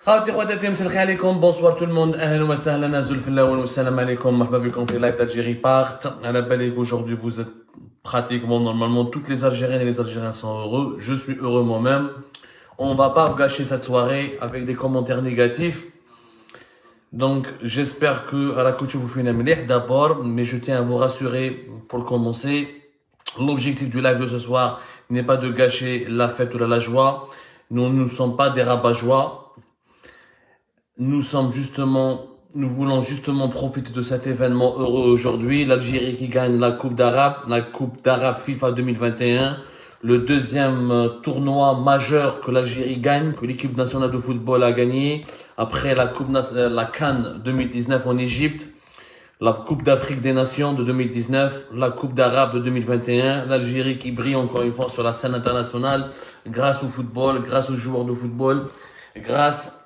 خواتي خواتاتي مساء الخير عليكم بونسوار تو الموند اهلا وسهلا نازل في الاول والسلام عليكم مرحبا بكم في لايف d'Algérie part على بالك aujourd'hui vous êtes pratiquement normalement toutes les Algériennes et les Algériens sont heureux, je suis heureux moi-même. On va pas gâcher cette soirée avec des commentaires négatifs. Donc j'espère que à la couche vous faites un d'abord, mais je tiens à vous rassurer pour commencer. L'objectif du live de ce soir n'est pas de gâcher la fête ou la joie. Nous ne sommes pas des rabat-joie. Nous voulons justement profiter de cet événement heureux aujourd'hui. L'Algérie qui gagne la Coupe d'Arabe FIFA 2021. Le deuxième tournoi majeur que l'Algérie gagne, que l'équipe nationale de football a gagné. Après la CAN 2019 en Égypte. La Coupe d'Afrique des Nations de 2019, la Coupe d'Arabe de 2021, l'Algérie qui brille encore une fois sur la scène internationale grâce au football, grâce aux joueurs de football, grâce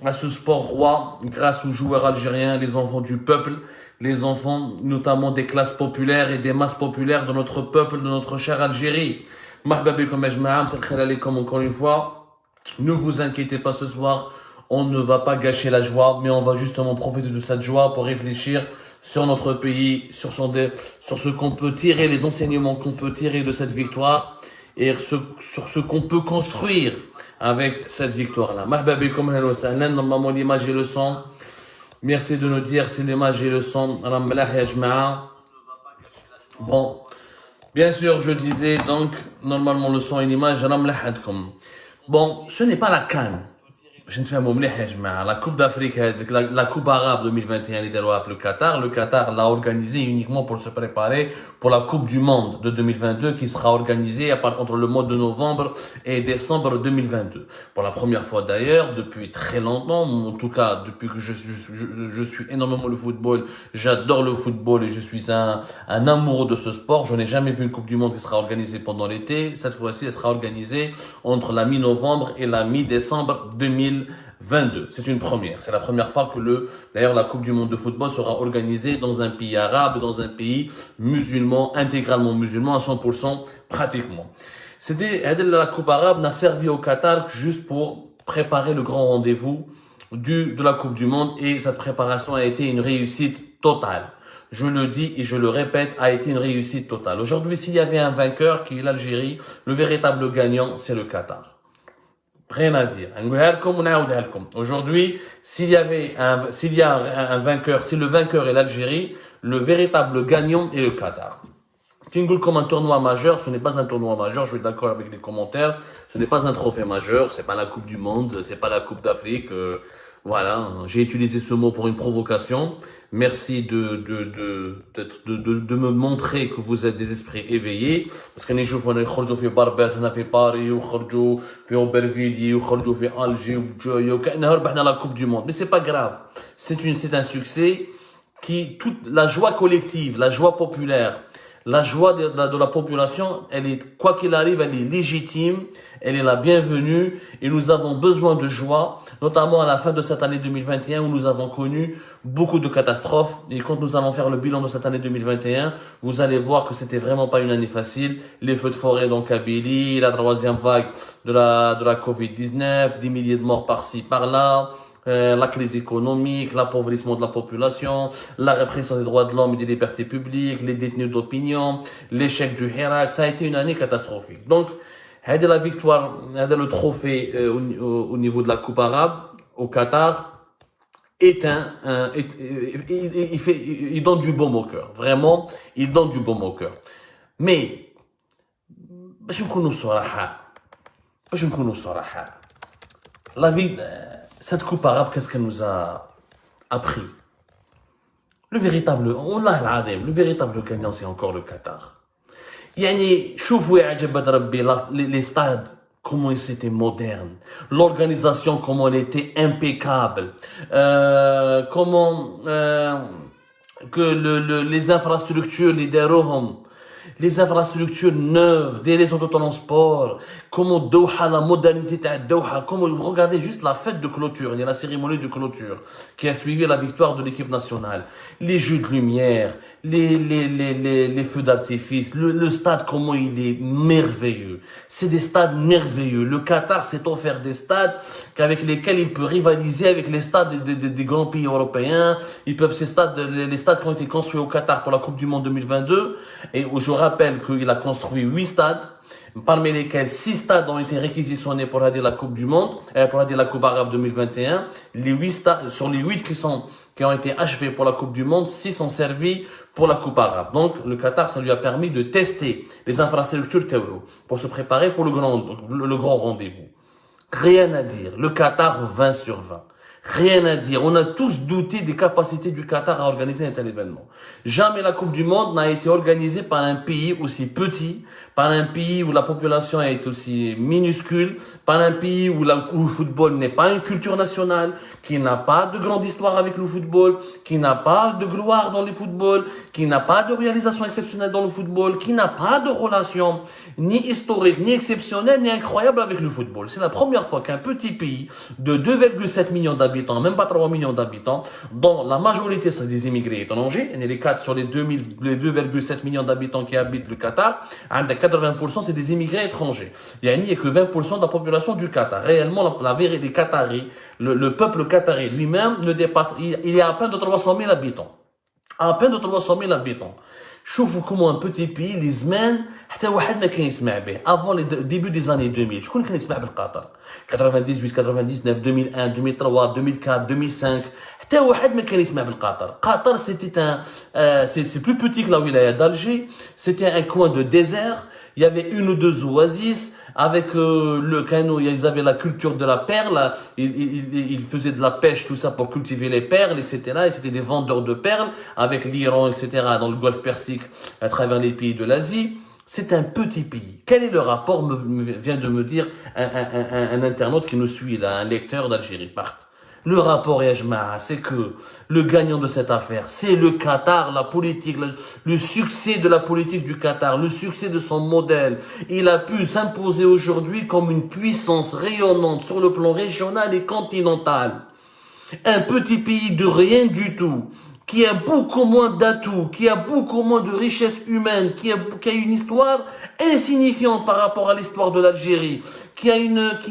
à ce sport roi, grâce aux joueurs algériens, les enfants du peuple, les enfants notamment des classes populaires et des masses populaires de notre peuple, de notre chère Algérie. Marhaba bikum ajma'a, comme encore une fois, ne vous inquiétez pas ce soir, on ne va pas gâcher la joie, mais on va justement profiter de cette joie pour réfléchir sur notre pays, sur ce qu'on peut tirer, les enseignements qu'on peut tirer de cette victoire et sur ce qu'on peut construire avec cette victoire-là. Normalement, l'image et le son. Merci de nous dire si l'image et le son. Bon, bien sûr, je disais donc, normalement, le son et l'image. Bon, ce n'est pas la CAN. La Coupe d'Afrique, la Coupe arabe 2021, le Qatar l'a organisée uniquement pour se préparer pour la Coupe du Monde de 2022 qui sera organisée entre le mois de novembre et décembre 2022. Pour la première fois d'ailleurs, depuis très longtemps, en tout cas depuis que je suis énormément le football, j'adore le football et je suis un amoureux de ce sport. Je n'ai jamais vu une Coupe du Monde qui sera organisée pendant l'été. Cette fois-ci, elle sera organisée entre la mi-novembre et la mi-décembre 2022. C'est une première. C'est la première fois que d'ailleurs la Coupe du Monde de football sera organisée dans un pays arabe, dans un pays musulman, intégralement musulman à 100% pratiquement. La Coupe arabe n'a servi au Qatar juste pour préparer le grand rendez-vous de la Coupe du Monde et cette préparation a été une réussite totale. Je le dis et je le répète, a été une réussite totale. Aujourd'hui, s'il y avait un vainqueur qui est l'Algérie, le véritable gagnant, c'est le Qatar. Rien à dire. Aujourd'hui, s'il y a un vainqueur, si le vainqueur est l'Algérie, le véritable gagnant est le Qatar. Kingoul comme un tournoi majeur, ce n'est pas un tournoi majeur, je suis d'accord avec les commentaires, ce n'est pas un trophée majeur, c'est pas la Coupe du Monde, c'est pas la Coupe d'Afrique, voilà, j'ai utilisé ce mot pour une provocation. Merci de me montrer que vous êtes des esprits éveillés. Parce que les gens font fait Barbès, on a fait Paris, ou fait Aubervilliers, ou fait Alger, ou la Coupe du Monde. Mais c'est pas grave. C'est un succès toute la joie collective, la joie populaire, la joie de la population, quoi qu'il arrive, elle est légitime, elle est la bienvenue et nous avons besoin de joie, notamment à la fin de cette année 2021 où nous avons connu beaucoup de catastrophes et quand nous allons faire le bilan de cette année 2021, vous allez voir que c'était vraiment pas une année facile, les feux de forêt dans Kabylie, la troisième vague de la Covid-19, des milliers de morts par-ci, par-là, la crise économique, l'appauvrissement de la population, la répression des droits de l'homme et des libertés publiques, les détenus d'opinion, l'échec du Hirak, ça a été une année catastrophique. Donc, la victoire, le trophée au niveau de la Coupe arabe au Qatar il donne du baume au cœur. Vraiment, il donne du baume au cœur. Mais, la vie, cette Coupe arabe, qu'est-ce qu'elle nous a appris? Le véritable gagnant, c'est encore le Qatar. Yani, شوفوا يا عجبت ربي les stades, comment c'était moderne. L'organisation, comment elle était impeccable. Les infrastructures, les infrastructures neuves, les autotransports, comment Doha, la modernité de Doha, comment regardez juste la fête de clôture, il y a la cérémonie de clôture qui a suivi la victoire de l'équipe nationale, les jeux de lumière, les feux d'artifice, le stade, comment il est merveilleux. C'est des stades merveilleux. Le Qatar s'est offert des stades avec lesquels il peut rivaliser avec les stades des grands pays européens. Ils peuvent, les stades qui ont été construits au Qatar pour la Coupe du Monde 2022. Et je rappelle qu'il a construit 8 stades, parmi lesquels 6 stades ont été réquisitionnés pour aider la Coupe du Monde, pour aider la Coupe arabe 2021. Les 8 stades, sur les 8 qui ont été achevés pour la Coupe du Monde, 6 ont servi pour la Coupe arabe. Donc, le Qatar, ça lui a permis de tester les infrastructures pour se préparer pour le grand rendez-vous. Rien à dire. Le Qatar, 20 sur 20. Rien à dire. On a tous douté des capacités du Qatar à organiser un tel événement. Jamais la Coupe du Monde n'a été organisée par un pays aussi petit, par un pays où la population est aussi minuscule, par un pays où le football n'est pas une culture nationale, qui n'a pas de grande histoire avec le football, qui n'a pas de gloire dans le football, qui n'a pas de réalisation exceptionnelle dans le football, qui n'a pas de relation ni historique, ni exceptionnelle, ni incroyable avec le football. C'est la première fois qu'un petit pays de 2,7 millions d'habitants, même pas 3 millions d'habitants, dont la majorité sont des immigrés étrangers, et les 4 sur les 2,7 millions d'habitants qui habitent le Qatar, 80% c'est des immigrés étrangers. Il n'y a que 20% de la population du Qatar. Réellement, les Qataris, le peuple qatari lui-même ne dépasse, il est à peine de 300 000 habitants. À peine de 300 000 habitants. شوفوا comment un petit pays les semaines حتى واحد ما كان يسمع به avant le début des années 2000 شكون كان يسمع بالقطر 98 99 2001 2003 2004 2005 حتى واحد ما كان يسمع بالقطر قطر c'est plus petit que la wilaya d'Alger, c'était un coin de désert, il y avait une ou deux oasis avec le canot, ils avaient la culture de la perle, ils faisaient de la pêche, tout ça pour cultiver les perles, etc. Et c'était des vendeurs de perles avec l'Iran, etc. dans le Golfe Persique, à travers les pays de l'Asie. C'est un petit pays. Quel est le rapport, vient de me dire un internaute qui nous suit là, un lecteur d'Algérie. Le rapport, Yajma, c'est que le gagnant de cette affaire, c'est le Qatar, la politique, le succès de la politique du Qatar, le succès de son modèle. Il a pu s'imposer aujourd'hui comme une puissance rayonnante sur le plan régional et continental. Un petit pays de rien du tout, qui a beaucoup moins d'atouts, qui a beaucoup moins de richesses humaines, qui a une histoire insignifiante par rapport à l'histoire de l'Algérie, qui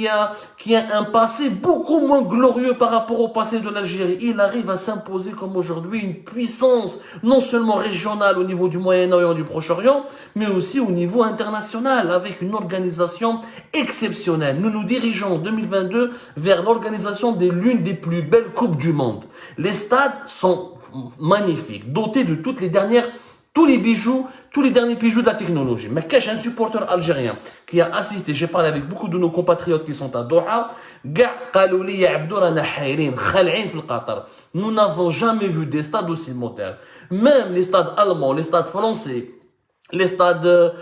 a un passé beaucoup moins glorieux par rapport au passé de l'Algérie. Il arrive à s'imposer comme aujourd'hui une puissance non seulement régionale au niveau du Moyen-Orient et du Proche-Orient, mais aussi au niveau international, avec une organisation exceptionnelle. Nous nous dirigeons en 2022 vers l'organisation de l'une des plus belles coupes du monde. Les stades sont magnifiques, dotés de tous les derniers bijoux de la technologie. Mais qu'est-ce un supporter algérien qui a assisté, j'ai parlé avec beaucoup de nos compatriotes qui sont à Doha, nous n'avons jamais vu des stades aussi modernes. Même les stades allemands, les stades français, les stades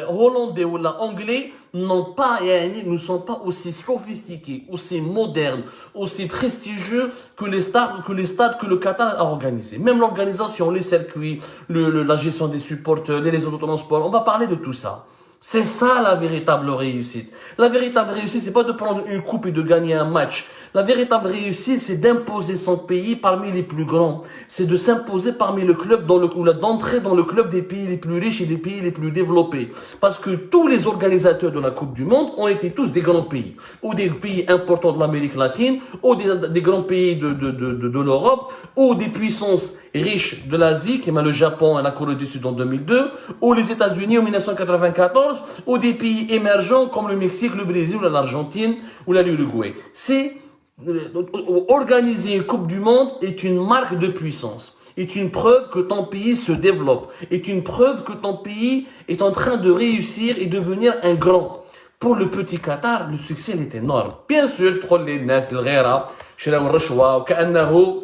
hollandais ou anglais ne sont pas aussi sophistiqués, aussi modernes, aussi prestigieux que les stades que le Qatar a organisés. Même l'organisation, les circuits, la gestion des supporters, les réseaux de transport, on va parler de tout ça. C'est ça la véritable réussite. La véritable réussite, c'est pas de prendre une coupe et de gagner un match. La véritable réussite, c'est d'imposer son pays parmi les plus grands. C'est de s'imposer parmi le club d'entrer dans le club des pays les plus riches et des pays les plus développés. Parce que tous les organisateurs de la Coupe du Monde ont été tous des grands pays. Ou des pays importants de l'Amérique latine, ou des grands pays de l'Europe, ou des puissances riches de l'Asie, comme le Japon et la Corée du Sud en 2002, ou les États-Unis en 1994, ou des pays émergents comme le Mexique, le Brésil, l'Argentine ou l'Uruguay. Organiser une Coupe du Monde est une marque de puissance, est une preuve que ton pays se développe, est une preuve que ton pays est en train de réussir et devenir un grand. Pour le petit Qatar, le succès est énorme. Bien sûr, تقول لي الناس الغيرة شراو الرشوة وكأنه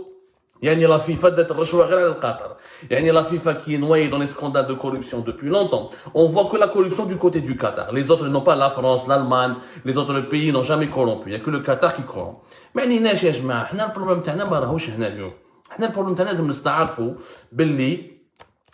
يعني la FIFA دات الرشوة غير على القطر. يعني la FIFA qui est noyée dans les scandales de corruption depuis longtemps. On voit que la corruption du côté du Qatar. Les autres n'ont pas, la France, l'Allemagne, les autres pays n'ont jamais corrompu. Il n'y a que le Qatar qui corrompt. ما عندناش يا جماعة. احنا البروبليم تاعنا ما راهوش هنا اليوم. احنا البروبليم تاعنا لازم نستعرفوا باللي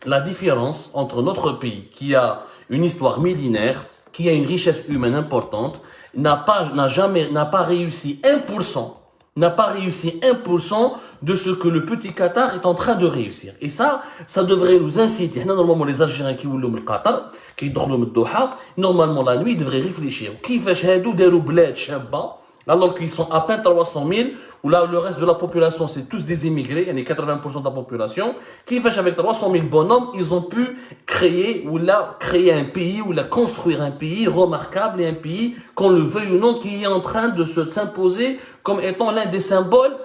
la différence entre notre pays qui a une histoire millénaire, qui a une richesse humaine importante, n'a pas réussi 1% n'a pas réussi 1% de ce que le petit Qatar est en train de réussir. Et ça devrait nous inciter. Normalement, les Algériens qui voulaient le Qatar, qui يدخلوا من Doha, normalement, la nuit, ils devraient réfléchir. كيفاش هادو داروا بلاد شابة alors qu'ils sont à peine 300 000, où là, le reste de la population, c'est tous des immigrés, il y a 80% de la population, qui fait avec 300 000 bonhommes, ils ont pu créer un pays, ou là, construire un pays remarquable et un pays, qu'on le veuille ou non, qui est en train de s'imposer comme étant l'un des symboles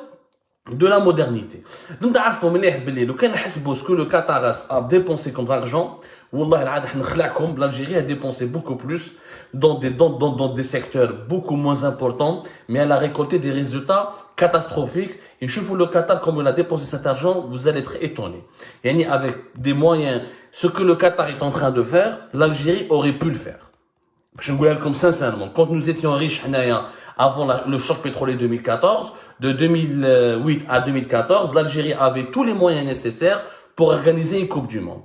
de la modernité. Donc, ce que le Qatar a dépensé comme argent, l'Algérie a dépensé beaucoup plus dans des secteurs beaucoup moins importants, mais elle a récolté des résultats catastrophiques. Et je vous le Qatar, comme il a dépensé cet argent, vous allez être étonnés. Et avec des moyens, ce que le Qatar est en train de faire, l'Algérie aurait pu le faire. Je vous le dis comme sincèrement, quand nous étions riches, avant le choc pétrolier 2014, de 2008 à 2014, l'Algérie avait tous les moyens nécessaires pour organiser une Coupe du Monde.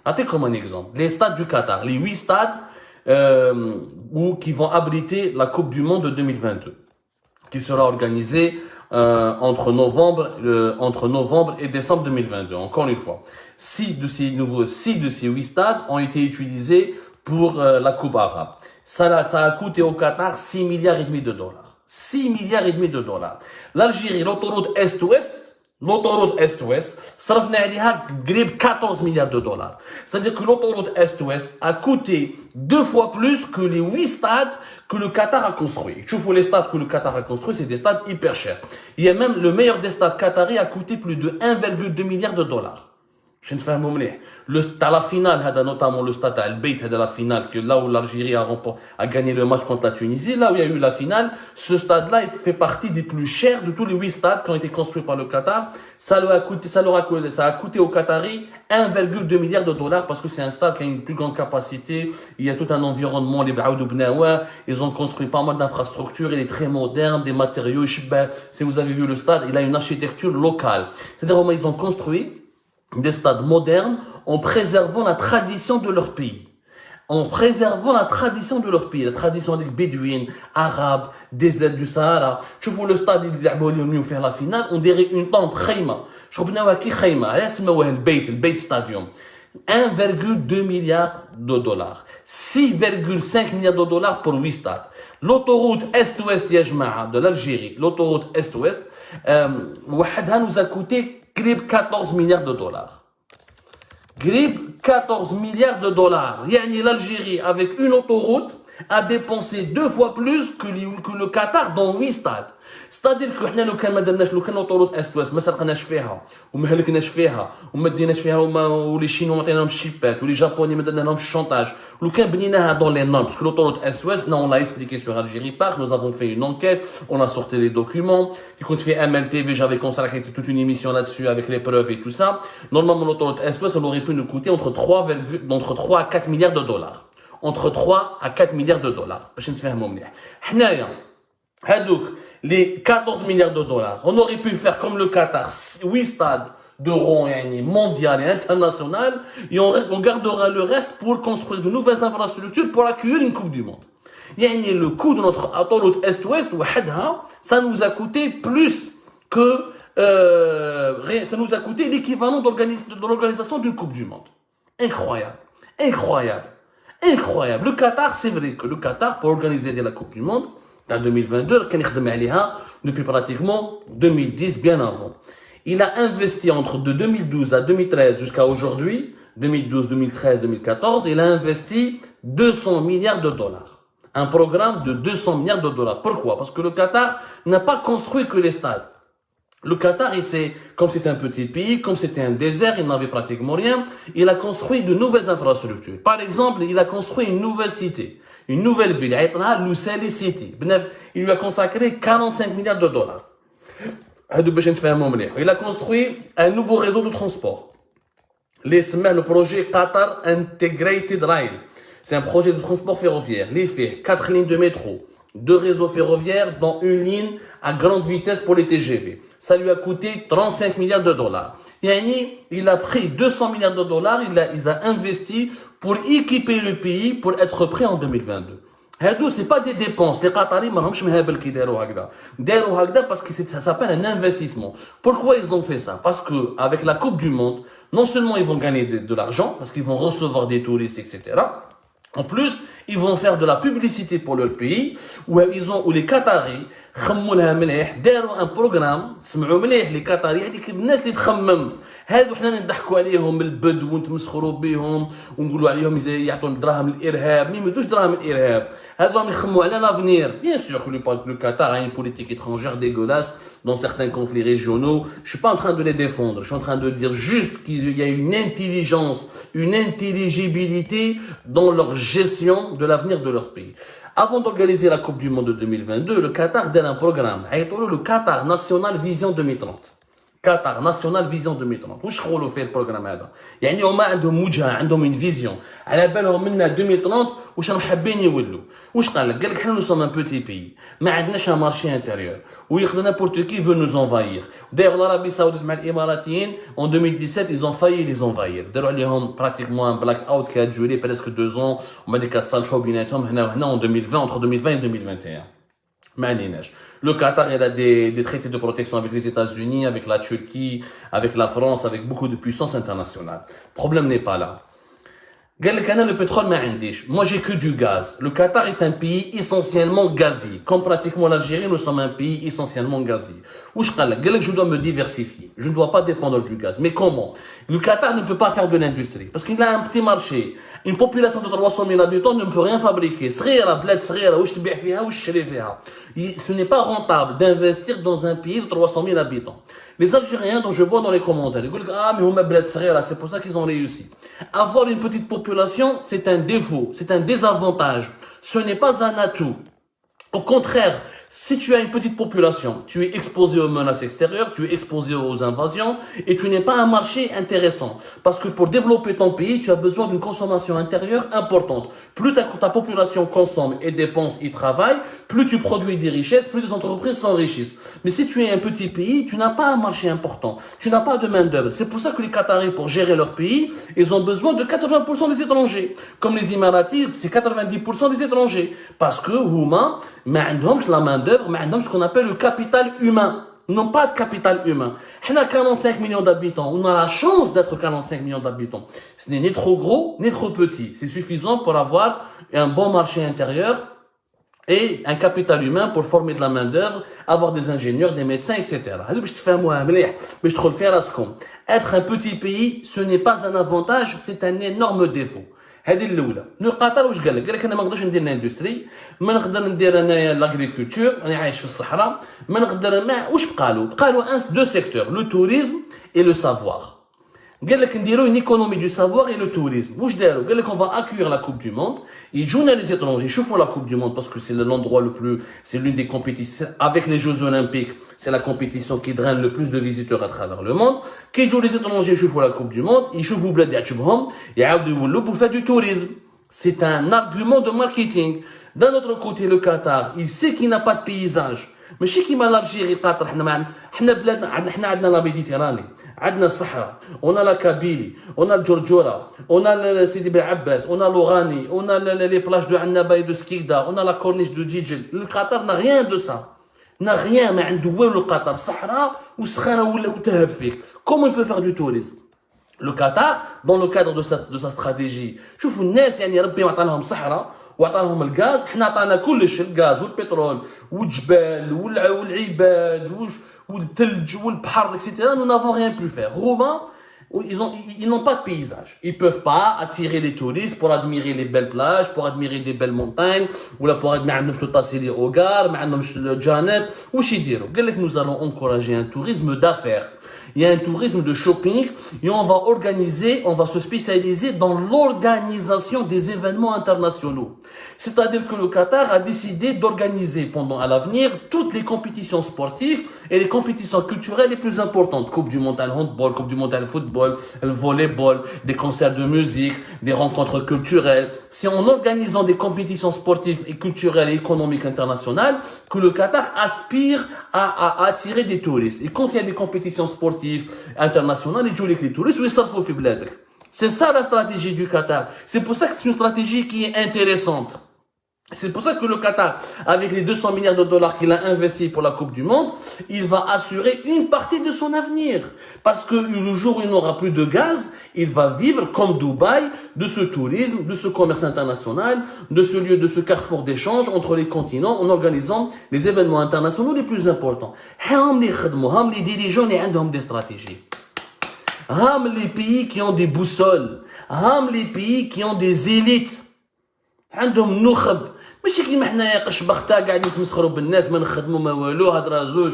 Attends comme un exemple. Les stades du Qatar, les 8 stades qui vont abriter la Coupe du Monde de 2022, qui sera organisée entre novembre et décembre 2022. Encore une fois, 6 de ces 8 stades ont été utilisés pour la Coupe arabe. Ça a coûté au Qatar 6 milliards et demi de dollars. 6 milliards et demi de dollars. L'Algérie, l'autoroute Est-Ouest, صرفنا عليها قريب 14 milliards de dollars. C'est-à-dire que l'autoroute Est-Ouest a coûté 2 fois plus que les 8 stades que le Qatar a construits. Tu vois, les stades que le Qatar a construits, c'est des stades hyper chers. Il y a même le meilleur des stades qataris a coûté plus de 1,2 milliard de dollars. Je ne fais pas la finale, notamment le stade Al-Bayt, la finale, là où l'Algérie a gagné le match contre la Tunisie, là où il y a eu la finale, ce stade-là fait partie des plus chers de tous les 8 stades qui ont été construits par le Qatar. Ça a coûté aux Qataris 1,2 milliard de dollars parce que c'est un stade qui a une plus grande capacité. Il y a tout un environnement, les Baoud Bnawa, ils ont construit pas mal d'infrastructures, il est très moderne, des matériaux. Si vous avez vu le stade, il a une architecture locale. C'est-à-dire, ils ont construit des stades modernes en préservant la tradition de leur pays. La tradition des bédouines, arabes, des ailes du Sahara. Tu vois le stade, il a fait la finale, on dirait une tente khayma. Je crois qui khayma, le Bayt Stadium. 1,2 milliard de dollars. 6,5 milliards de dollars pour 8 stades. L'autoroute Est-Ouest de l'Algérie, l'autoroute Est-Ouest, nous a coûté 14 milliards de dollars. 14 milliards de dollars. L'Algérie, avec une autoroute, a dépensé 2 fois plus que le Qatar dans 8 stades. C'est-à-dire que nous, لو كان ما درناش لو كان l'autoroute Est-Ouest ما سرقناش فيها وما هلكناش فيها وما ديناش فيها ولي شينوا ما عطيناهمش شيبات ولي جابوني ما درناهمش الشونطاج لو كان بنيناها dans les normes parce que l'autoroute Est-Ouest on l'a expliqué sur Algérie Park, nous avons fait une enquête, on a sorti les documents qui compte fait MLTV, j'avais consacré toute une émission là-dessus avec les preuves et tout ça. Normalement l'autoroute Est-Ouest elle aurait pu nous coûter entre 3 à 4 milliards de dollars. Entre 3 à 4 milliards de dollars. باش نتفاهموا مليح. حنايا هادوك les 14 milliards de dollars. On aurait pu faire comme le Qatar, 8 stades de rang mondial et international, et on gardera le reste pour construire de nouvelles infrastructures pour accueillir une Coupe du Monde. Le coût de notre autoroute Est-Ouest, ça nous a coûté plus que, ça nous a coûté l'équivalent de l'organisation d'une Coupe du Monde. Incroyable. Incroyable. Incroyable. Le Qatar, c'est vrai que le Qatar, pour organiser la Coupe du Monde, en 2022, depuis pratiquement 2010, bien avant. Il a investi entre de 2012 à 2013 jusqu'à aujourd'hui, 2012, 2013, 2014, il a investi 200 milliards de dollars. Un programme de 200 milliards de dollars. Pourquoi? Parce que le Qatar n'a pas construit que les stades. Le Qatar, comme c'était un petit pays, comme c'était un désert, il n'avait pratiquement rien, il a construit de nouvelles infrastructures. Par exemple, il a construit une nouvelle cité, une nouvelle ville, Lusail City. Il lui a consacré 45 milliards de dollars. Il a construit un nouveau réseau de transport. Le projet Qatar Integrated Rail. C'est un projet de transport ferroviaire. Les faits, 4 lignes de métro, 2 réseaux ferroviaires, dont une ligne à grande vitesse pour les TGV. Ça lui a coûté 35 milliards de dollars. Il a pris 200 milliards de dollars, il a investi pour équiper le pays pour être prêt en 2022. هادو c'est pas des dépenses. Les Qataris ماهمش مهابل كي داروا هكذا parce que ça s'appelle un investissement. Pourquoi ils ont fait ça? Parce que avec la Coupe du Monde, non seulement ils vont gagner de l'argent parce qu'ils vont recevoir des touristes, etc. En plus, ils vont faire de la publicité pour leur pays où les Qataris خموا لها مليح داروا ان بروغرام سمعوا مليح لي قطري هذيك الناس اللي تخمم هادو حنا نضحكوا عليهم البدو ونتمسخروا بهم ونقولوا عليهم يعطون دراهم الارهاب ما يمدوش دراهم الارهاب هادو راهم يخموا على لافنير bien sûr que le Qatar a une politique étrangère dégueulasse dans certains conflits régionaux je suis pas en train de les défendre je suis en train de dire juste qu'il y a une intelligence une intelligibilité dans leur gestion de l'avenir de leur pays. Avant d'organiser la Coupe du Monde de 2022, le Qatar donne un programme. Le Qatar National Vision 2030. Qatar National Vision 2030. واش يقولوا فيه البروغرام هذا؟ يعني هما عندهم وجهه عندهم une vision. على بالهم منا 2030 واش راهم حابين يولوا. واش قال لك؟ قال لك حنا nous sommes un petit pays. ما عندناش un marché intérieur. ويقدر n'importe qui veut nous envahir. D'ailleurs l'Arabie Saoudite مع الإماراتيين en 2017 ils ont failli les envahir. داروا عليهم pratiquement un black out qui a duré presque 2 ans. ومن بعد كتصالحوا بيناتهم هنا وهنا en 2020 entre 2020 et 2021. Le Qatar il a des traités de protection avec les États-Unis, avec la Turquie, avec la France, avec beaucoup de puissances internationales. Le problème n'est pas là. Le pétrole, moi j'ai que du gaz. Le Qatar est un pays essentiellement gazier. Comme pratiquement l'Algérie, nous sommes un pays essentiellement gazier. Je dois me diversifier. Je ne dois pas dépendre du gaz. Mais comment? Le Qatar ne peut pas faire de l'industrie. Parce qu'il a un petit marché. Une population de 300 000 habitants ne peut rien fabriquer. Ce n'est pas rentable d'investir dans un pays de 300 000 habitants. Les Algériens dont je vois dans les commentaires, ils disent « Ah, mais c'est pour ça qu'ils ont réussi. » Avoir une petite population, c'est un défaut, c'est un désavantage. Ce n'est pas un atout. Au contraire, si tu as une petite population, tu es exposé aux menaces extérieures, tu es exposé aux invasions et tu n'es pas un marché intéressant. Parce que pour développer ton pays, tu as besoin d'une consommation intérieure importante. Plus ta population consomme et dépense et travaille, plus tu produis des richesses, plus les entreprises s'enrichissent. Mais si tu es un petit pays, tu n'as pas un marché important. Tu n'as pas de main-d'œuvre. C'est pour ça que les Qataris, pour gérer leur pays, ils ont besoin de 80% des étrangers. Comme les Émiratis, c'est 90% des étrangers. Parce que, Houma, la main-d'œuvre, ce qu'on appelle le capital humain. Ils n'ont pas de capital humain. On a 45 millions d'habitants. On a la chance d'être 45 millions d'habitants. Ce n'est ni trop gros, ni trop petit. C'est suffisant pour avoir un bon marché intérieur et un capital humain pour former de la main-d'œuvre, avoir des ingénieurs, des médecins, etc. Être un petit pays, ce n'est pas un avantage, c'est un énorme défaut. هذه الاولى القطر واش قال لك انا ما نقدرش ندير الاندستري ما نقدر ندير انايا لاغريكولتور انا عايش في الصحراء ما نقدر ما واش بقالوا دو سيكتور لو توريزم اي لو سافوار قال لك نديروا une économie du savoir et le tourisme واش داروا قال لك on va accueillir la coupe du monde يجونا les étrangers يشوفوا la coupe du monde parce que c'est l'endroit le plus c'est l'une des compétitions avec les Jeux Olympiques c'est la compétition qui draine le plus de visiteurs à travers le monde كيجوا les étrangers يشوفوا la coupe du monde يشوفوا بلاد يعجبهم يعاودوا يولوا pour faire du tourisme c'est un argument de marketing d'un autre côté le Qatar il sait qu'il n'a pas de paysage ماشي كيما الجيري قطر حنا بلادنا عندنا لا ميديتيراني عندنا الصحراء ونا لا كابيلي ونا الجرجوره ونا سيدي بن عباس ونا لوغاني ونا لي بلاج دو عنابه دو سكيكدا ونا لا كورنيش دو جيجل القطر نا ريان دو سا نا ريان ما عنده والو القطر صحراء وسخانه ولا وتهب فيك كومون بو فير دو توريزم Le Qatar, dans le cadre de sa stratégie, شوفوا الناس يعني ربي معطانهم صحراء وعطانهم الغاز حنا عطانا كلش الغاز والبترول والجبال والعباد والثلج والبحر etc. Nous n'avons rien pu faire. Romains, ils n'ont pas de paysage. Ils peuvent pas attirer les touristes pour admirer les belles plages, pour admirer des belles montagnes, ou là pour admirer le tassili au gar, le janet, ou chidiru. Nous allons encourager un tourisme d'affaires. Il y a un tourisme de shopping et on va se spécialiser dans l'organisation des événements internationaux. C'est-à-dire que le Qatar a décidé d'organiser à l'avenir toutes les compétitions sportives et les compétitions culturelles les plus importantes. Coupe du monde à handball, Coupe du monde à football, le volleyball, des concerts de musique, des rencontres culturelles. C'est en organisant des compétitions sportives et culturelles et économiques internationales que le Qatar aspire à attirer des touristes. Et quand il y a des compétitions sportives internationales, ils jouent avec les touristes ou ils s'en foutent. C'est ça la stratégie du Qatar. C'est pour ça que c'est une stratégie qui est intéressante. C'est pour ça que le Qatar, avec les 200 milliards de dollars qu'il a investis pour la Coupe du Monde, il va assurer une partie de son avenir. Parce que le jour où il n'aura plus de gaz, il va vivre comme Dubaï, de ce tourisme, de ce commerce international, de ce lieu, de ce carrefour d'échange entre les continents, en organisant les événements internationaux les plus importants. Les dirigeants ont des stratégies. Les pays qui ont des boussoles. Les pays qui ont des élites. عندهم نخب ماشي كيما حنايا قشبختا قاعدين يتمسخروا بالناس ما نخدموا ما والو هضره زوج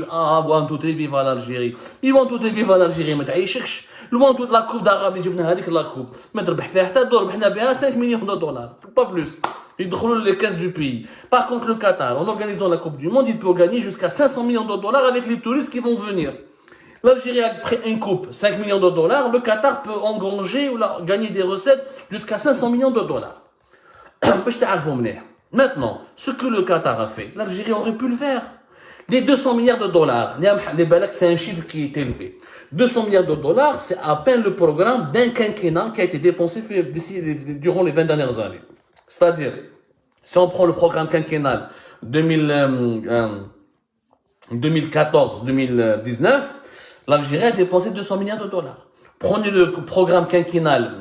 وان تو تري فيفا لالجيري وان تو تري فيفا لالجيري ما تعيشكش الوان تو لا كوب داغاب اللي جبنا هذيك لا كوب ما تربح فيها حتى دور ربحنا بها 5 مليون دولار با بلوس يدخلوا لي كاس du pays. Par contre le Qatar en organisant la Coupe du Monde il peut gagner jusqu'à 500 millions de dollars avec les touristes qui vont venir. L'Algérie a pris une coupe 5 millions de dollars, le Qatar peut engranger ou gagner des recettes jusqu'à 500 millions de dollars. Maintenant, ce que le Qatar a fait, l'Algérie aurait pu le faire. Les 200 milliards de dollars, c'est un chiffre qui est élevé. 200 milliards de dollars, c'est à peine le programme d'un quinquennat qui a été dépensé durant les 20 dernières années. C'est-à-dire, si on prend le programme quinquennal 2014-2019, l'Algérie a dépensé 200 milliards de dollars. Prenez le programme quinquennal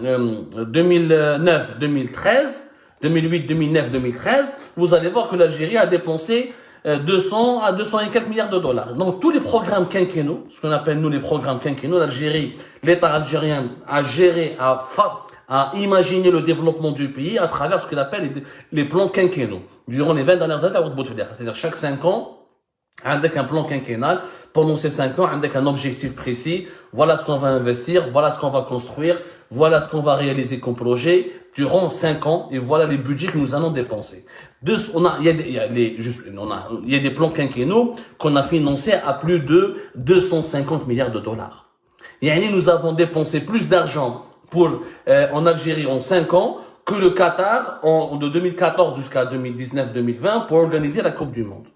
2009-2013, 2008, 2009, 2013, vous allez voir que l'Algérie a dépensé 200 à 200 et quelques milliards de dollars. Donc tous les programmes quinquennaux, ce qu'on appelle nous les programmes quinquennaux, l'Algérie, l'État algérien a géré, a imaginer le développement du pays à travers ce qu'on appelle les plans quinquennaux. Durant les 20 dernières années, c'est-à-dire chaque 5 ans, avec un plan quinquennal, pendant ces 5 ans, avec un objectif précis, voilà ce qu'on va investir, voilà ce qu'on va construire, voilà ce qu'on va réaliser comme projet durant 5 ans, et voilà les budgets que nous allons dépenser. Il y a des plans quinquennaux qu'on a financés à plus de 250 milliards de dollars. Et nous avons dépensé plus d'argent en Algérie en 5 ans que le Qatar de 2014 jusqu'à 2019-2020 pour organiser la Coupe du Monde.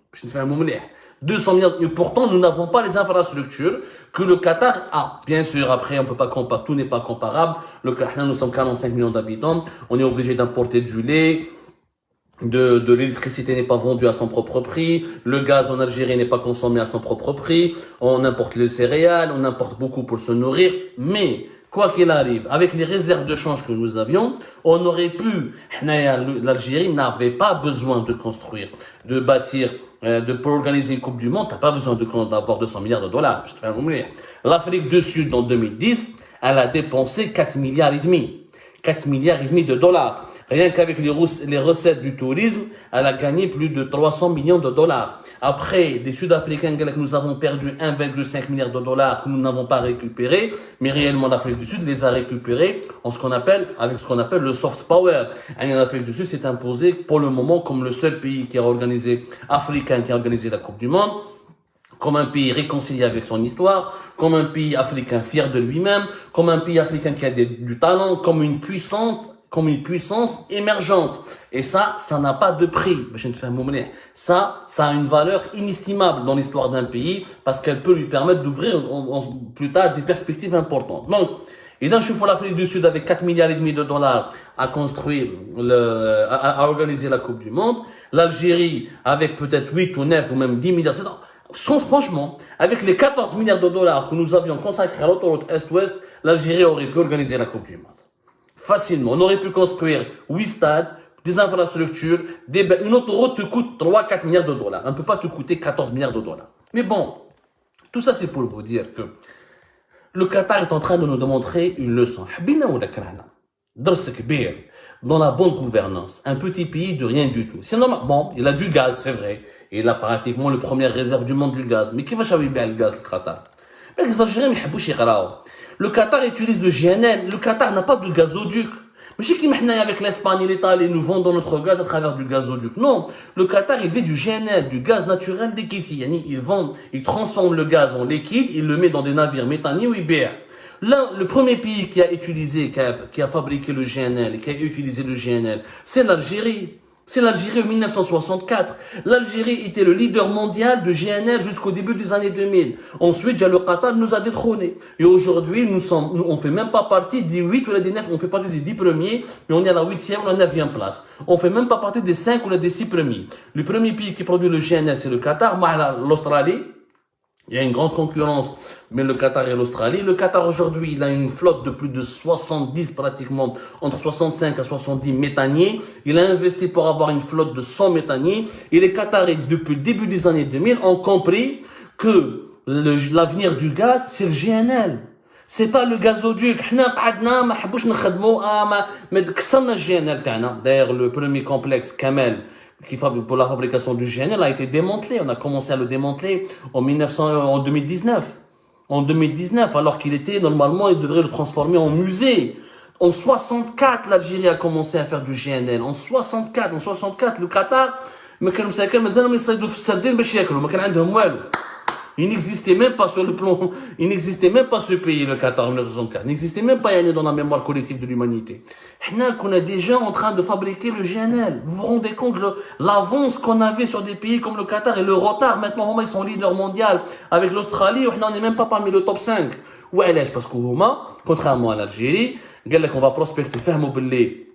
200 milliards, et pourtant nous n'avons pas les infrastructures que le Qatar a. Bien sûr, après on peut pas comparer, tout n'est pas comparable. Le Qatar, nous sommes 45 millions d'habitants, on est obligé d'importer du lait, de l'électricité n'est pas vendue à son propre prix, le gaz en Algérie n'est pas consommé à son propre prix, on importe les céréales, on importe beaucoup pour se nourrir, mais quoi qu'il arrive, avec les réserves de change que nous avions, on aurait pu, l'Algérie n'avait pas besoin de construire, de bâtir, pour organiser une Coupe du Monde, t'as pas besoin d'avoir 200 milliards de dollars. Je te fais un moment. L'Afrique du Sud, en 2010, elle a dépensé 4 milliards et demi. 4 milliards et demi de dollars. Rien qu'avec les recettes du tourisme, elle a gagné plus de 300 millions de dollars. Après, les Sud-Africains, nous avons perdu 1,5 milliard de dollars que nous n'avons pas récupérés, mais réellement l'Afrique du Sud les a récupérés avec ce qu'on appelle le soft power. L'Afrique du Sud s'est imposé pour le moment comme le seul pays africain qui a organisé la Coupe du Monde, comme un pays réconcilié avec son histoire, comme un pays africain fier de lui-même, comme un pays africain qui a du talent, comme une puissance émergente. Et ça n'a pas de prix. Ça a une valeur inestimable dans l'histoire d'un pays parce qu'elle peut lui permettre d'ouvrir plus tard des perspectives importantes. Donc, et d'un chef pour l'Afrique du Sud avec 4 milliards et demi de dollars à construire à organiser la Coupe du Monde. L'Algérie avec peut-être 8 ou 9 ou même 10 milliards. Franchement, avec les 14 milliards de dollars que nous avions consacrés à l'autoroute Est-Ouest, l'Algérie aurait pu organiser la Coupe du Monde. Facilement. On aurait pu construire 8 stades, des infrastructures, une autoroute te coûte 3-4 milliards de dollars. Elle ne peut pas te coûter 14 milliards de dollars. Mais bon, tout ça c'est pour vous dire que le Qatar est en train de nous démontrer une leçon. Dans la bonne gouvernance, un petit pays de rien du tout. C'est normal. Bon, il a du gaz, c'est vrai. Il a pratiquement la première réserve du monde du gaz. Mais qui va changer le gaz, le Qatar? Les Algériens, le Qatar utilise le GNL. Le Qatar n'a pas de gazoduc. Mais c'est qui maintenant avec l'Espagne et l'Italie nous vendons notre gaz à travers du gazoduc. Non, le Qatar il fait du GNL, du gaz naturel liquéfié. Il transforme le gaz en liquide, il le met dans des navires méthaniers ou IBR. Là, le premier pays qui a fabriqué le GNL, qui a utilisé le GNL, c'est l'Algérie. C'est l'Algérie en 1964. L'Algérie était le leader mondial de GNL jusqu'au début des années 2000. Ensuite, le Qatar nous a détrônés. Et aujourd'hui, on fait même pas partie des 8 ou des 9, on fait partie des 10 premiers, mais on est à la 8e ou la 9e place. On fait même pas partie des 5 ou des 6 premiers. Le premier pays qui produit le GNL, c'est le Qatar, l'Australie. Il y a une grande concurrence, mais le Qatar et l'Australie. Le Qatar aujourd'hui, il a une flotte de plus de 70 pratiquement, entre 65 à 70 méthaniers. Il a investi pour avoir une flotte de 100 méthaniers. Et les Qataris, depuis le début des années 2000, ont compris que l'avenir du gaz, c'est le GNL. C'est pas le gazoduc. D'ailleurs, le premier complexe Kamel, qui pour la fabrication du GNL a été démantelé. On a commencé à le démanteler en 2019. En 2019, alors qu'il était, normalement, il devrait le transformer en musée. En 64, l'Algérie a commencé à faire du GNL. En 64, le Qatar, il n'existait même pas sur le plan, il n'existait même pas ce pays, le Qatar, en 1964. Il n'existait même pas dans la mémoire collective de l'humanité. On est déjà en train de fabriquer le GNL. Vous vous rendez compte de l'avance qu'on avait sur des pays comme le Qatar et le retard. Maintenant, ils sont leaders mondial avec l'Australie. On n'est même pas parmi le top 5. Ouais, parce que contrairement à l'Algérie, on va prospecter, faire mobiler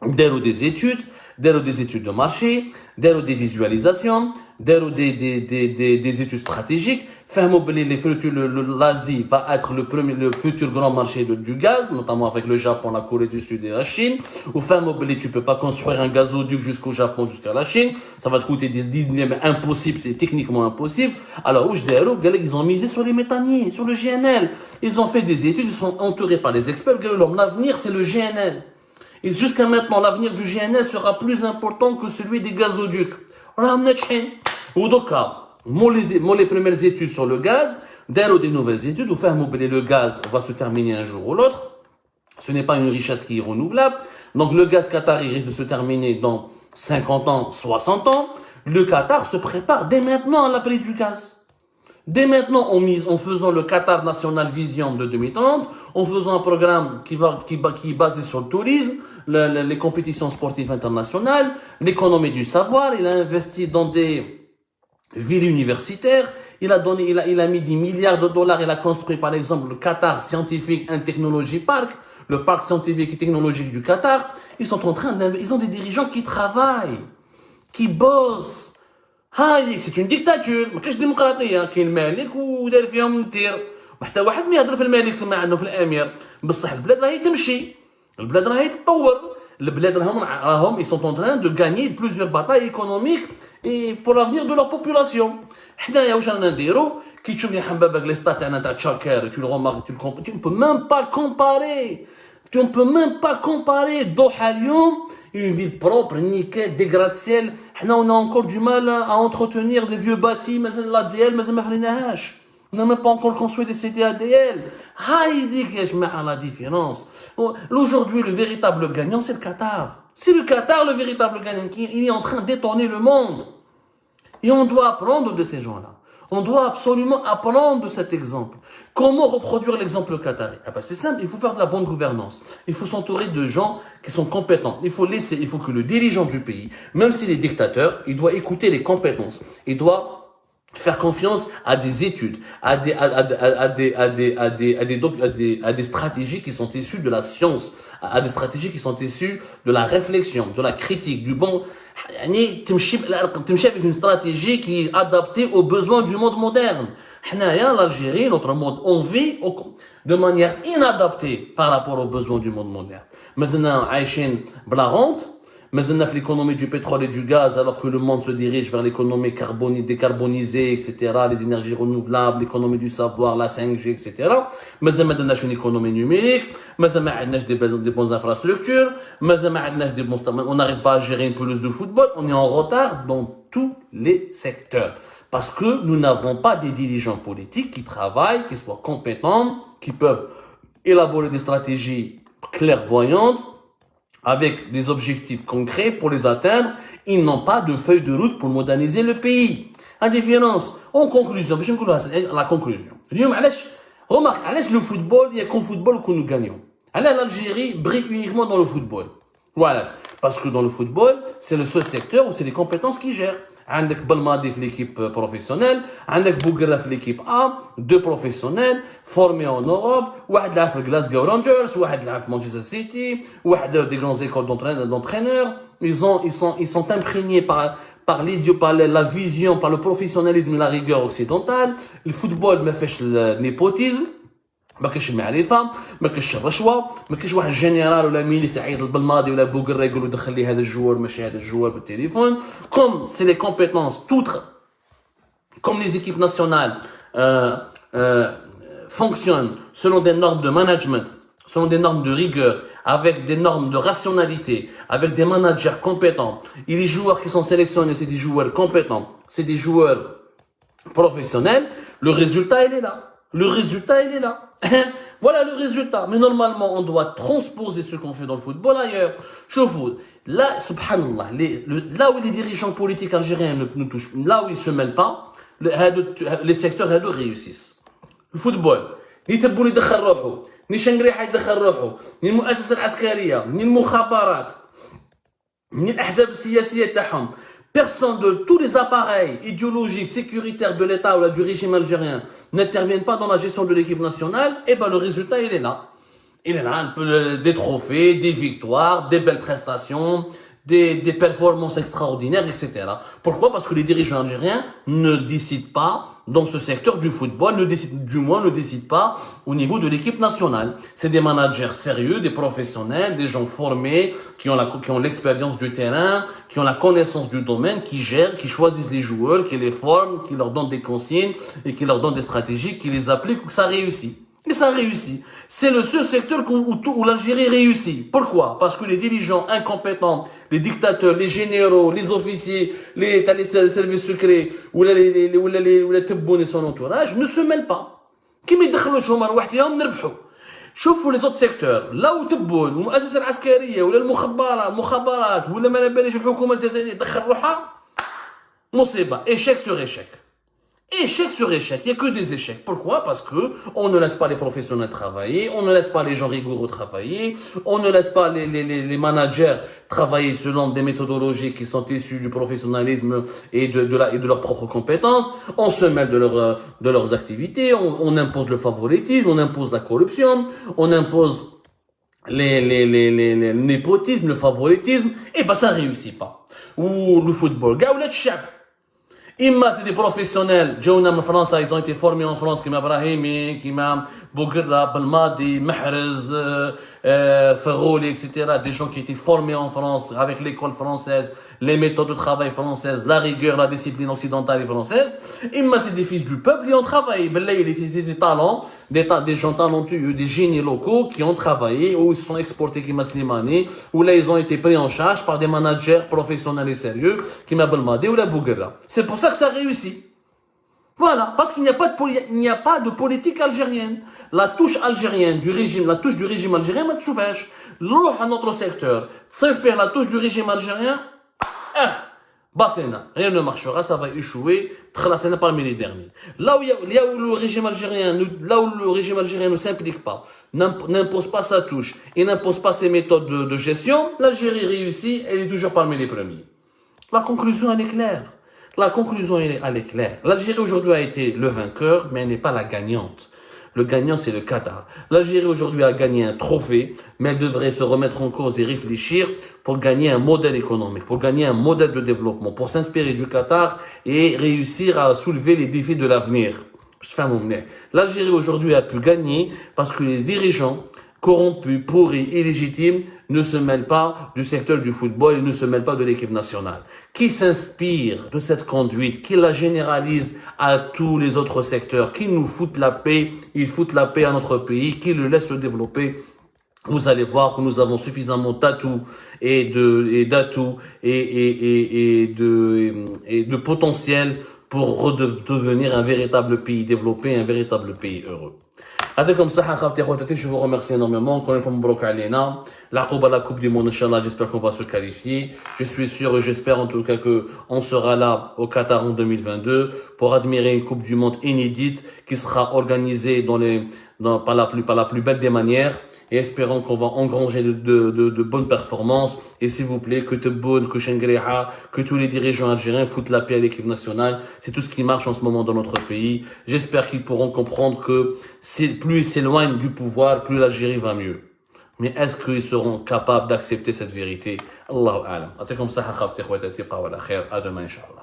des études de marché, des visualisations, des études stratégiques. L'Asie va être le futur grand marché du gaz, notamment avec le Japon, la Corée du Sud et la Chine. Ou tu peux pas construire un gazoduc jusqu'au Japon, jusqu'à la Chine. Ça va te coûter des dixièmes, impossible, c'est techniquement impossible. Alors, ils ont misé sur les méthaniers, sur le GNL. Ils ont fait des études, ils sont entourés par les experts. L'avenir, c'est le GNL. Et jusqu'à maintenant, l'avenir du GNL sera plus important que celui des gazoducs. Ou donc, les premières études sur le gaz, des nouvelles études, ou faire mobiler le gaz va se terminer un jour ou l'autre. Ce n'est pas une richesse qui est renouvelable. Donc, le gaz qatari risque de se terminer dans 50 ans, 60 ans. Le Qatar se prépare dès maintenant à l'appel du gaz. Dès maintenant, en faisant le Qatar National Vision de 2030, en faisant un programme qui est basé sur le tourisme, les compétitions sportives internationales, l'économie du savoir. Il a investi dans des villes universitaires. Il a mis des milliards de dollars. Il a construit, par exemple, le Qatar Scientific and Technology Park, le parc scientifique et technologique du Qatar. Ils ont des dirigeants qui travaillent, qui bossent. C'est une dictature. ما كاينش ديمقراطيه. كاين الملك ودار فيهم التير. وحتى واحد ما يهضر في الملك كما عندنا في الامير. بصح البلاد راهي تمشي. البلاد راهي تتطور. البلاد راهم ils sont en train de gagner plusieurs batailles économiques et pour l'avenir de leur population. حنايا واش رانا نديرو كي تشوف لي حبابك لي ستات تاعنا تاع تشاكر tu le remarques tu ne peux même pas comparer. Tu ne peux même pas comparer Doha Lyon, une ville propre, nickel, des gratte-ciel. On a encore du mal à entretenir les vieux bâtis, mais l'ADL, mais on n'a même pas encore construit des CDADL. La différence. Aujourd'hui, le véritable gagnant, c'est le Qatar. C'est le Qatar le véritable gagnant. Il est en train d'étonner le monde. Et on doit apprendre de ces gens-là. On doit absolument apprendre de cet exemple. Comment reproduire l'exemple qatari? C'est simple, il faut faire de la bonne gouvernance. Il faut s'entourer de gens qui sont compétents. Il faut que le dirigeant du pays, même s'il est dictateur, il doit écouter les compétences. Il doit faire confiance à des études, à des stratégies qui sont issues de la science, à des stratégies qui sont issues de la réflexion, de la critique, du bon. avec une stratégie qui est adaptée aux besoins du monde moderne. L'Algérie, notre monde, on vit de manière inadaptée par rapport aux besoins du monde moderne. Maintenant, Aïchen Blarante, maintenant, l'économie du pétrole et du gaz, alors que le monde se dirige vers l'économie décarbonisée, etc., les énergies renouvelables, l'économie du savoir, la 5G, etc. Maintenant, on a une économie numérique, maintenant, on a des bonnes infrastructures, maintenant, on n'arrive pas à gérer une pelouse de football, on est en retard dans tous les secteurs. Parce que nous n'avons pas des dirigeants politiques qui travaillent, qui soient compétents, qui peuvent élaborer des stratégies clairvoyantes, avec des objectifs concrets pour les atteindre. Ils n'ont pas de feuille de route pour moderniser le pays. La différence, en conclusion, la conclusion. Remarque, le football, il n'y a qu'au football que nous gagnons. L'Algérie brille uniquement dans le football. Voilà. Parce que dans le football, c'est le seul secteur où c'est les compétences qui gèrent. عندك Belmadi في l'équipe professionnelle, عندك Bouguera في l'équipe A, deux professionnels formés en Europe, واحد لعب في Glasgow Rangers, واحد لعب في Manchester City, واحد des grandes écoles d'entraîneurs. Ils sont imprégnés par la vision, par le professionnalisme et la rigueur occidentale. Le football ما فيش النيبوتيزم. ما كاينش المعرفه، ما كاينش الرشوه، ما كاينش واحد جينيرال ولا ميليس يعيط للبلماضي ولا بوغرا يقول له دخل لي هذا الجوار ماشي هذا الجوار بالتليفون. Comme c'est les compétences toutes, comme les équipes nationales fonctionnent selon des normes de management, selon des normes de rigueur, avec des normes de rationalité, avec des managers compétents. Et les joueurs qui sont sélectionnés, c'est des joueurs compétents, c'est des joueurs professionnels. Le résultat, il est là. Le résultat, il est là. Voilà le résultat. Mais normalement, on doit transposer ce qu'on fait dans le football ailleurs. Chauffe-vous. Là, subhanallah, là où les dirigeants politiques algériens ne touchent, là où ils se mêlent pas, les secteurs réussissent. Le football. ni تبون يدخل روحه ni شنقريحة يدخل روحه ni المؤسسة العسكرية ni المخابرات ni الأحزاب السياسية تاعهم. Personne de tous les appareils idéologiques, sécuritaires de l'État ou du régime algérien n'interviennent pas dans la gestion de l'équipe nationale, et ben le résultat, il est là. Il est là, un peu des trophées, des victoires, des belles prestations, des performances extraordinaires, etc. Pourquoi? Parce que les dirigeants algériens ne décident pas dans ce secteur du football, ne décident pas au niveau de l'équipe nationale. C'est des managers sérieux, des professionnels, des gens formés, qui ont l'expérience du terrain, qui ont la connaissance du domaine, qui gèrent, qui choisissent les joueurs, qui les forment, qui leur donnent des consignes et qui leur donnent des stratégies, qui les appliquent, que ça réussit. Et ça réussit. C'est le seul secteur où l'Algérie réussit. Pourquoi? Parce que les dirigeants incompétents, les dictateurs, les généraux, les officiers, les services secrets, ou les tebboun et son entourage, ne se mêlent pas. Qui me déclenchent هما لوحدهم نربحوا. شوفوا les autres secteurs. Là où تبون والمؤسسة العسكرية ولا المخابرات ولا ما باليش الحكومة الجزائرية تدخل روحها مصيبة. Échec sur échec. Échec sur échec, il n'y a que des échecs. Pourquoi? Parce que on ne laisse pas les professionnels travailler, on ne laisse pas les gens rigoureux travailler, on ne laisse pas les managers travailler selon des méthodologies qui sont issues du professionnalisme et de leurs propres compétences. On se mêle de leurs activités, on impose le favoritisme, on impose la corruption, on impose le népotisme, le favoritisme, et ben ça réussit pas. Ou le football, Gaulet Chab. إما c'est des professionnels جونا من فرنسا ils ont été formés en France كيما إبراهيمي كيما بوغرا بلماضي محرز Ferroli, etc. Des gens qui étaient formés en France avec l'école française, les méthodes de travail françaises, la rigueur, la discipline occidentale et française. Imma c'est des fils du peuple, ils ont travaillé. Ben là, il y a des talents, des gens talentueux, des génies locaux qui ont travaillé ou ils se sont exportés qui m'a Slimani, ou là ils ont été pris en charge par des managers professionnels et sérieux qui m'a Belmadi ou la Bouguera. C'est pour ça que ça réussit. Voilà, parce qu'il n'y a pas de politique algérienne. La touche algérienne du régime, la touche du régime algérien, ma tchoufèche. L'eau à notre secteur, sans faire la touche du régime algérien, rien ne marchera, ça va échouer, tracé parmi les derniers. Là où le régime algérien ne s'implique pas, n'impose pas sa touche et n'impose pas ses méthodes de gestion, l'Algérie réussit, elle est toujours parmi les premiers. La conclusion, elle est claire. Elle est claire. L'Algérie aujourd'hui a été le vainqueur, mais elle n'est pas la gagnante. Le gagnant, c'est le Qatar. L'Algérie aujourd'hui a gagné un trophée, mais elle devrait se remettre en cause et réfléchir pour gagner un modèle économique, pour gagner un modèle de développement, pour s'inspirer du Qatar et réussir à soulever les défis de l'avenir. L'Algérie aujourd'hui a pu gagner parce que les dirigeants corrompus, pourris, illégitimes, ne se mêlent pas du secteur du football et ne se mêlent pas de l'équipe nationale. Qui s'inspire de cette conduite, qui la généralise à tous les autres secteurs, qui nous foutent la paix, ils foutent la paix à notre pays, qui le laissent se développer. Vous allez voir que nous avons suffisamment d'atouts et de potentiel pour devenir un véritable pays développé, un véritable pays heureux. Je vous remercie énormément. Encore une fois, Mbrouk Alena. La Coupe du Monde, Inch'Allah, j'espère qu'on va se qualifier. Je suis sûr et j'espère en tout cas que on sera là au Qatar en 2022 pour admirer une Coupe du Monde inédite qui sera organisée dans par la plus belle des manières, et espérons qu'on va engranger de bonnes performances. Et s'il vous plaît, que Tebboune, que Shengreha, que tous les dirigeants algériens foutent la paix à l'équipe nationale. C'est tout ce qui marche en ce moment dans notre pays. J'espère qu'ils pourront comprendre que plus ils s'éloignent du pouvoir, plus l'Algérie va mieux. Mais est-ce qu'ils seront capables d'accepter cette vérité? Allahu a'lam. À demain, Inch'Allah.